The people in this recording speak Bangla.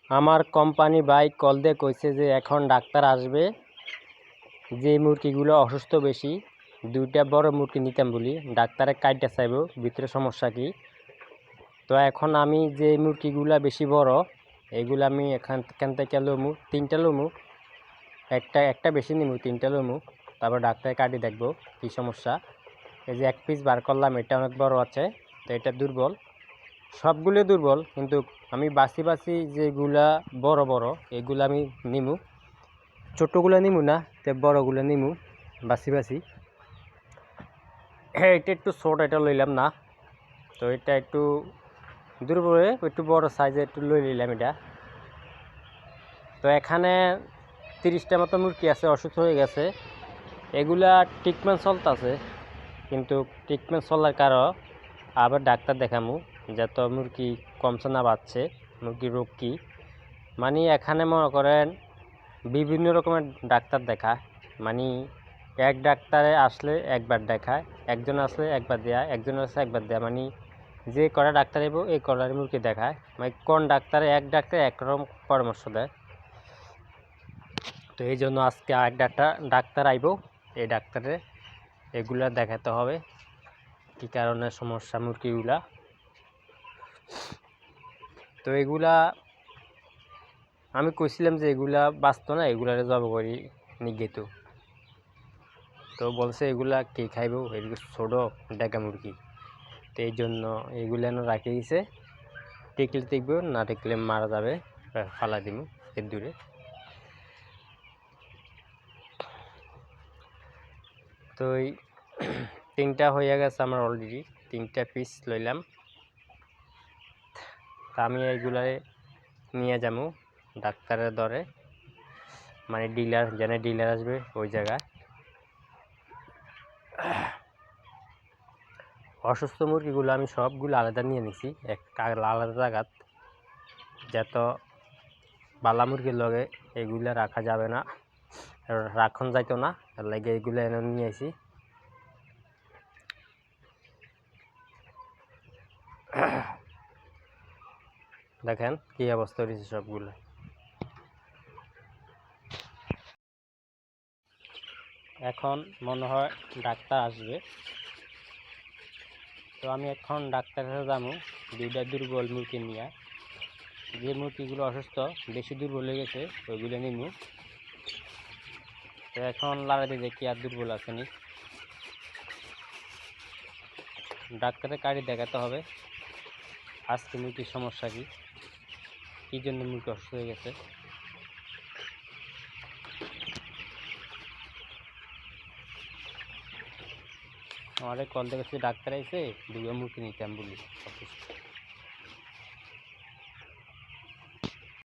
আমার কোম্পানি ভাই কল দিয়ে কইছে যে এখন ডাক্তার আসবে, যে মুরগিগুলো অসুস্থ বেশি 2টা বড় মুরগি নিতাম বলি, ডাক্তারে কাইটা চাইব ভিতরে সমস্যা কি। তো এখন আমি যে মুরগিগুলা বেশি বড় এগুলো আমি এখান থেকে লমু 3টা লমু, একটা বেশি নিমু 3টা লমু, তারপর ডাক্তারে কাটি দেখবো কি সমস্যা। এই যে 1 পিস বার করলাম, এটা অনেক বড় আছে, তো এটা দুর্বল, সবগুলো দুর্বল, কিন্তু আমি বাছি বাছি যেগুলা বড় বড় এগুলো আমি নিমু, ছোটগুলো নিমু না, তো বড়গুলো নিমু বাছি বাছি। হ্যাঁ, এটা একটু ছোট, এটা লইলাম না, তো এটা একটু দুর্বল, একটু বড় সাইজে একটু লই নিলাম এটা। তো এখানে 30টা মতো মুরগি আছে অসুস্থ হয়ে গেছে, এগুলা ট্রিটমেন্ট চলতেছে, কিন্তু ট্রিটমেন্ট চলার কারণ আবার ডাক্তার দেখামু যত মুরগি কমছে না বাড়ছে, মুরগির রোগ কী। মানে এখানে মনে করেন বিভিন্ন রকমের ডাক্তার দেখায়, মানে এক ডাক্তারে আসলে একবার দেখায়, একজন আসলে একবার দেয়, একজন আসলে একবার দেয়, মানে যে কটা ডাক্তার আইব এই কটার মুরগি দেখায়, মানে কোন ডাক্তারে এক ডাক্তার একরকম পরামর্শ দেয়। তো এই জন্য আজকে এক ডাক্তার আইব, এই ডাক্তারে এগুলা দেখাতে হবে কী কারণে সমস্যা মুরগিগুলা। তো এগুলা আমি কইছিলাম যে এগুলা বাঁচতো না, এগুলারে জব করি নিগেতো, তো বলছে এগুলা কে খাইব, এগুলো ছোটো ডেকা মুরগি, তো এই জন্য এগুলো রাখে দিছে, টেকলে দেখবে, না টেকলে মারা যাবে, ফালা দিব এর দূরে। তো এই 3টা হয়ে গেছে আমার অলরেডি, 3টা পিস লইলাম, তা আমি এইগুলাই নিয়ে যাবো ডাক্তারের দরে, মানে ডিলার, যেন ডিলার আসবে ওই জায়গায়। অসুস্থ মুরগিগুলো আমি সবগুলো আলাদা নিয়ে নিছি একটা আলাদা জায়গাত, যত বালা মুরগির লগে এগুলা রাখা যাবে না, রাখন যাইতো না, এর লাগে এগুলো এনে নিয়ে আসি। দেখেন কি অবস্থা হয়েছে সবগুলো। এখন মনে হয় ডাক্তার আসবে, তো আমি এখন ডাক্তারের কাছে যাবো 2টা দুর্বল মুরগি নিয়ে, যে মুরগিগুলো অসুস্থ বেশি দুর্বল হয়ে গেছে ওইগুলো নিমু। তো এখন লাগাতে দেখি আর দুর্বল আসেনি, ডাক্তারের কার্ডে দেখাতে হবে আজকে মুরগির সমস্যা কি, কী জন্য মুরগি অসুস্থ হয়ে গেছে। আমাদের কল দেখেছি ডাক্তার আইসে 2টা মুরগি নিতাম বলি অসুস্থ।